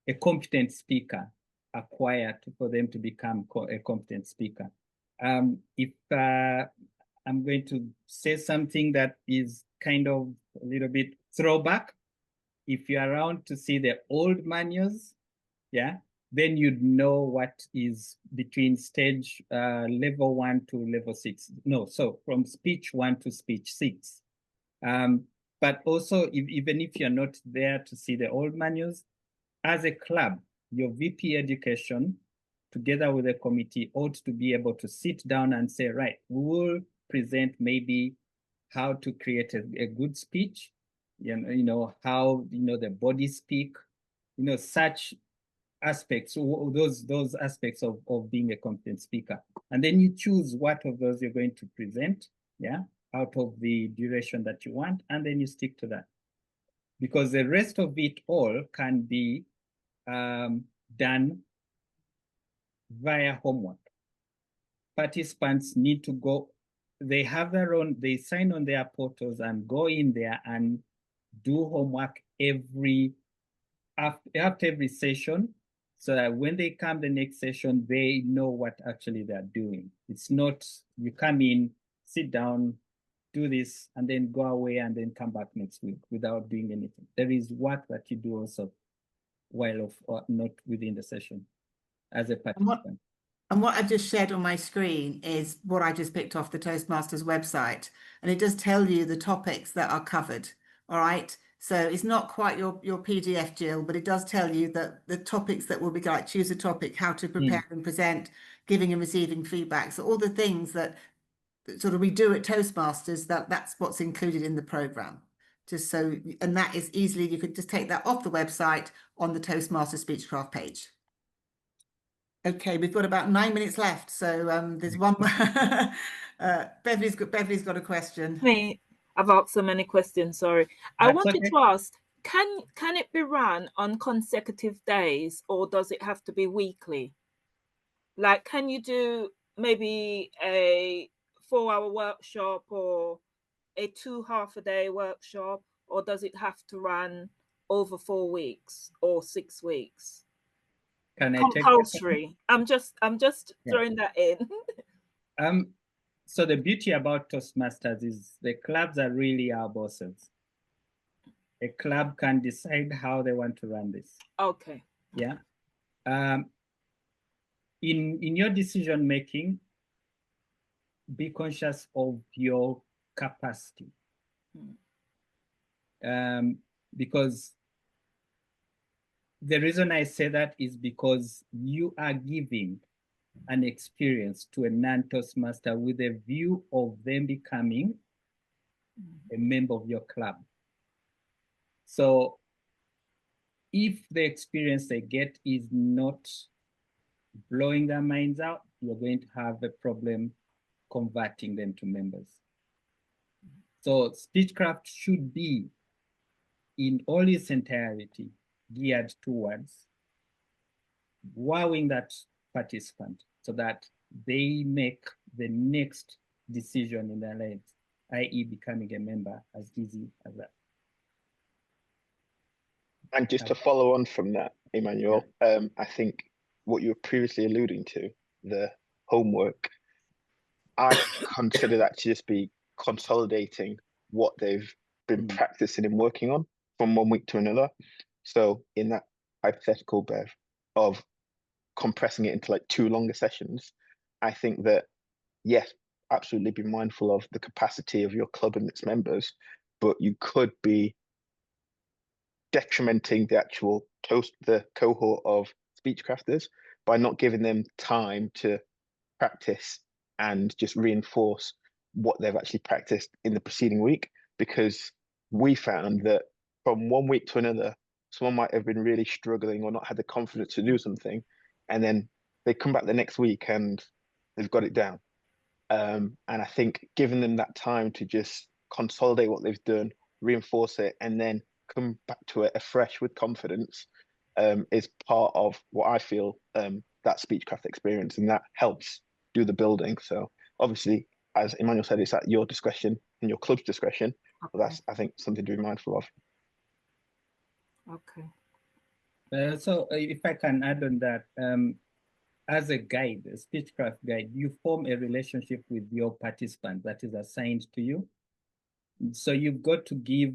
a competent speaker acquire for them to become a competent speaker. If I'm going to say something that is kind of a little bit throwback, if you're around to see the old manuals, yeah, then you'd know what is between stage level 1 to level 6. No, so from speech 1 to speech 6. But also, even if you're not there to see the old manuals, as a club, your VP education, together with the committee, ought to be able to sit down and say, right, we will present maybe how to create a good speech, how, the body speak, such aspects, those aspects of being a competent speaker. And then you choose what of those you're going to present, yeah, out of the duration that you want, and then you stick to that. Because the rest of it all can be done via homework. Participants need to go, they have their own, they sign on their portals and go in there and do homework after every session, so that when they come the next session, they know what actually they're doing. It's not, you come in, sit down, do this, and then go away and then come back next week without doing anything. There is work that you do also while not within the session as a participant. And what I've just shared on my screen is what I just picked off the Toastmasters website. And it does tell you the topics that are covered, all right? So it's not quite your PDF, Jill, but it does tell you that the topics that will be like, choose a topic, how to prepare and present, giving and receiving feedback. So all the things that sort of we do at Toastmasters, that's what's included in the program. Just so, and that is easily, you could just take that off the website on the Toastmasters SpeechCraft page. Okay, we've got about 9 minutes left, so there's one more. Beverly's got a question. Me, I've asked so many questions. Sorry, I wanted to ask: can it be run on consecutive days, or does it have to be weekly? Like, can you do maybe a 4-hour workshop or a 2 half-a-day workshop, or does it have to run over 4 weeks or 6 weeks? Can I compulsory? I'm just throwing that in. So the beauty about Toastmasters is the clubs are really our bosses. A club can decide how they want to run this. Okay. Yeah. In your decision making, be conscious of your capacity. Because the reason I say that is because you are giving an experience to a non-Toastmaster with a view of them becoming a member of your club. So if the experience they get is not blowing their minds out, you're going to have a problem converting them to members. So SpeechCraft should be in all its entirety geared towards wowing that participant so that they make the next decision in their lives, i.e. becoming a member, as easy as that. And just to follow on from that, Emmanuel, I think what you were previously alluding to, the homework, I consider that to just be consolidating what they've been practicing and working on from one week to another. So in that hypothetical, Bev, of compressing it into like 2 longer sessions, I think that, yes, absolutely be mindful of the capacity of your club and its members, but you could be detrimenting the cohort of speech crafters by not giving them time to practice and just reinforce what they've actually practiced in the preceding week. Because we found that from one week to another, someone might have been really struggling or not had the confidence to do something, and then they come back the next week and they've got it down. And I think giving them that time to just consolidate what they've done, reinforce it, and then come back to it afresh with confidence is part of what I feel that SpeechCraft experience, and that helps do the building. So obviously, as Emmanuel said, it's at your discretion and your club's discretion. But that's, I think, something to be mindful of. Okay. So if I can add on that, as a guide, a SpeechCraft guide, you form a relationship with your participant that is assigned to you. So you've got to give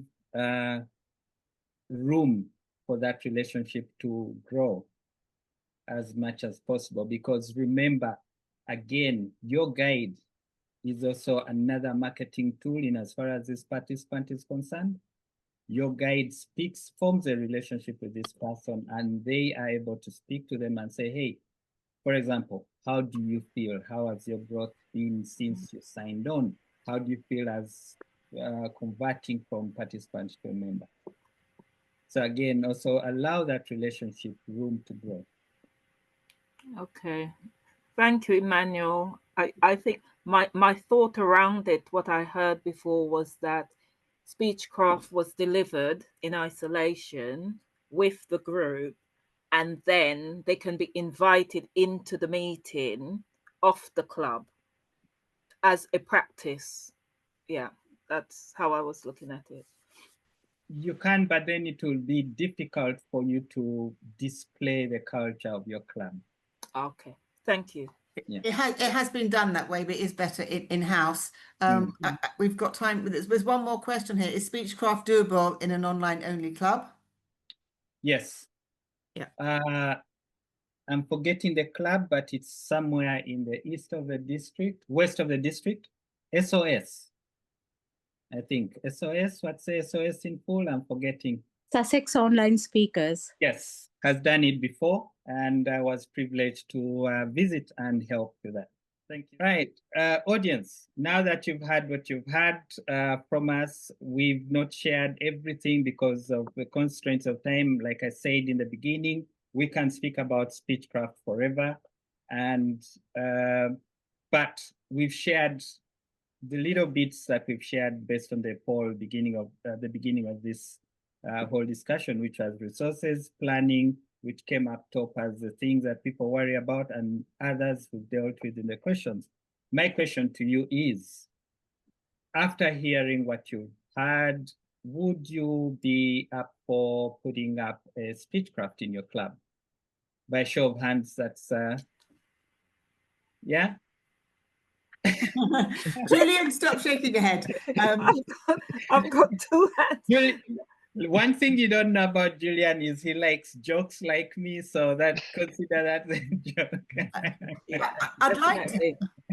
room for that relationship to grow as much as possible, because remember, again, your guide is also another marketing tool in as far as this participant is concerned. Your guide forms a relationship with this person, and they are able to speak to them and say, hey, for example, how do you feel? How has your growth been since you signed on? How do you feel as converting from participant to a member? So again, also allow that relationship room to grow. Okay. Thank you, Emmanuel. I think my thought around it, what I heard before, was that SpeechCraft was delivered in isolation with the group, and then they can be invited into the meeting of the club as a practice. Yeah, that's how I was looking at it. You can, but then it will be difficult for you to display the culture of your club. Okay, thank you. Yeah. It has been done that way, but it is better in-house. We've got time. There's one more question here. Is SpeechCraft doable in an online-only club? Yes. Yeah. I'm forgetting the club, but it's somewhere in the west of the district. SOS. I think SOS. What's SOS in full? I'm forgetting. Sussex Online Speakers. Yes, has done it before, and I was privileged to visit and help with that. Thank you. Right, audience, now that you've had what you've had from us, we've not shared everything because of the constraints of time. Like I said in the beginning, we can speak about SpeechCraft forever, and but we've shared the little bits that we've shared based on the poll beginning of this whole discussion, which was resources, planning, which came up top as the things that people worry about, and others who dealt with in the questions. My question to you is, after hearing what you heard, would you be up for putting up a SpeechCraft in your club? By show of hands, that's, yeah? Julian, stop shaking your head. I've got 2 hands. One thing you don't know about Julian is he likes jokes like me, so that consider that a joke.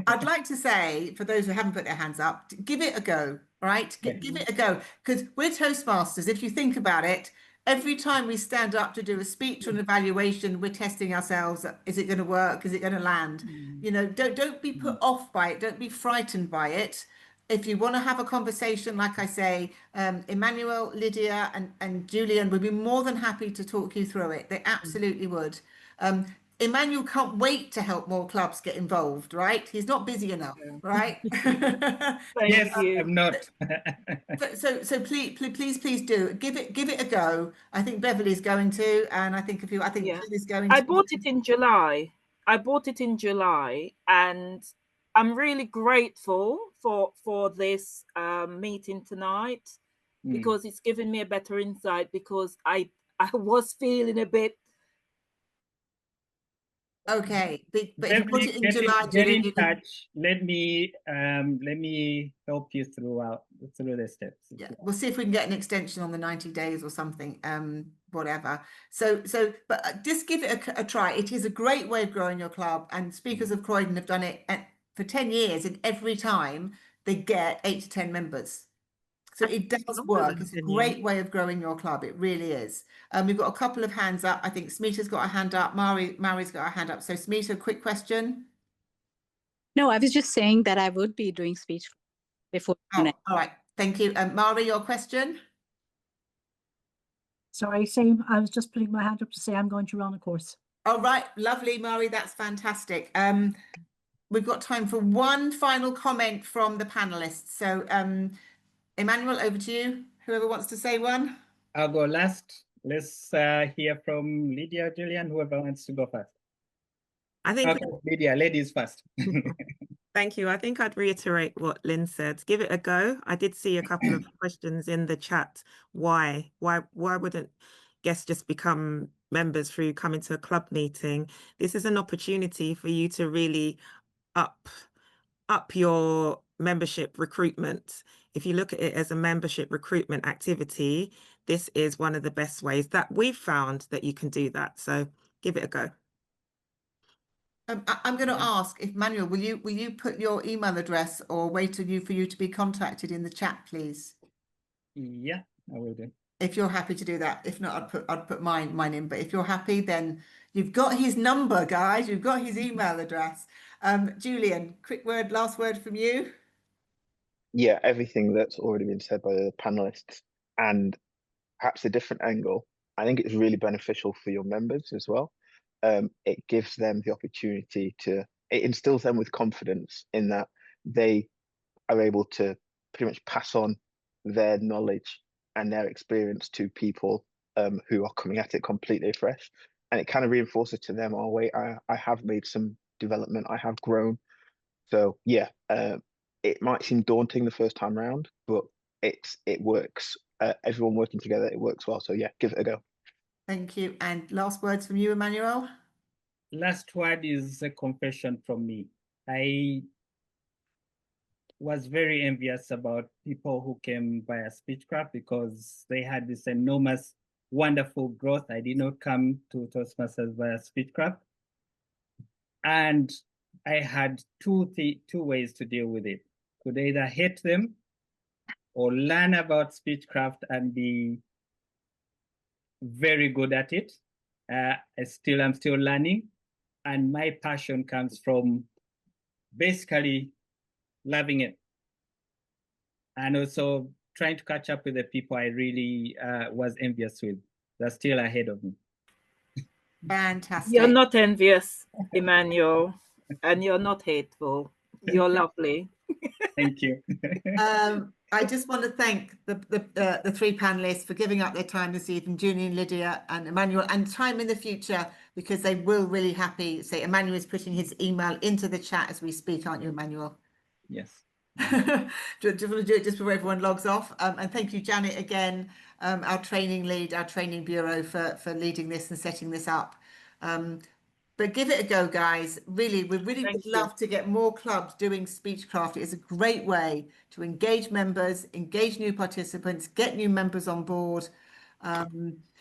I'd like to say, for those who haven't put their hands up, give it a go, right? Give it a go, because we're Toastmasters. If you think about it, every time we stand up to do a speech or an evaluation, we're testing ourselves. Is it going to work? Is it going to land? You know, don't be put off by it. Don't be frightened by it. if you want to have a conversation, like I say, Emmanuel, Lydia, and Julian would be more than happy to talk you through it. They absolutely would. Emmanuel can't wait to help more clubs get involved, right? He's not busy enough, right? Yes, you. I'm not. So please do give it a go. I think Beverly's going to, and I think Yeah. Jill is going I to. bought it in July. And I'm really grateful for this meeting tonight because it's given me a better insight, because I was feeling a bit. Okay, but if you put it in get July, get Julian, in touch. Let me help you through the steps. yeah, we'll see if we can get an extension on the 90 days or something, whatever. But just give it a try. It is a great way of growing your club, and Speakers of Croydon have done it for 10 years, and every time they get 8 to 10 members. So it does work. It's a great way of growing your club. It really is. We've got a couple of hands up. I think Smita's got a hand up. Mari's got a hand up. So Smita, quick question. No, I was just saying that I would be doing speech before. Oh, all right. Thank you. Mari, your question? Sorry, same. I was just putting my hand up to say I'm going to run a course. All right. Lovely, Mari. That's fantastic. We've got time for one final comment from the panelists. So, Emmanuel, over to you. Whoever wants to say one. I'll go last. Let's hear from Lydia, Julian, whoever wants to go first. I think Lydia, ladies first. Thank you. I think I'd reiterate what Lynn said. Give it a go. I did see a couple of questions in the chat. Why wouldn't guests just become members through coming to a club meeting? This is an opportunity for you to really up your membership recruitment. If you look at it as a membership recruitment activity, this is one of the best ways that we've found that you can do that. So give it a go. I'm going to ask, if Manuel, will you put your email address or wait for you to be contacted in the chat, please? Yeah, I will do. If you're happy to do that. If not, I'd put mine in. But if you're happy, then you've got his number, guys. You've got his email address. Julian, last word from you. Yeah, everything that's already been said by the panelists, and perhaps a different angle. I think it's really beneficial for your members as well. It gives them the opportunity it instills them with confidence in that they are able to pretty much pass on their knowledge and their experience to people who are coming at it completely fresh. And it kind of reinforces to them, oh wait, I have made some development, I have grown. So yeah, it might seem daunting the first time round, but it works. Everyone working together, it works well. So yeah, give it a go. Thank you. And last words from you, Emmanuel? Last word is a confession from me. I was very envious about people who came via SpeechCraft because they had this enormous, wonderful growth. I did not come to Toastmasters via SpeechCraft. And I had two ways to deal with it. Could either hate them or learn about SpeechCraft and be very good at it. I'm still learning. And my passion comes from basically loving it. And also trying to catch up with the people I really was envious with. They're still ahead of me. Fantastic. You're not envious, Emmanuel, and you're not hateful. You're lovely. Thank you. I just want to thank the three panelists for giving up their time this evening, Julian, Lydia, and Emmanuel, and time in the future, because they will really happy. Say, Emmanuel is putting his email into the chat as we speak, aren't you, Emmanuel? Yes. Just want to do it just before everyone logs off. And thank you, Janet, again, our training lead, our training bureau for leading this and setting this up. But give it a go, guys. Really, we really would love to get more clubs doing SpeechCraft. It is a great way to engage members, engage new participants, get new members on board.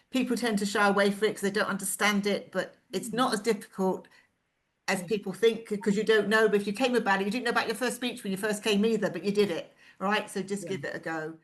People tend to shy away from it because they don't understand it, but it's not as difficult as people think because you don't know. But if you came about it, you didn't know about your first speech when you first came either, but you did it, right? So just give it a go.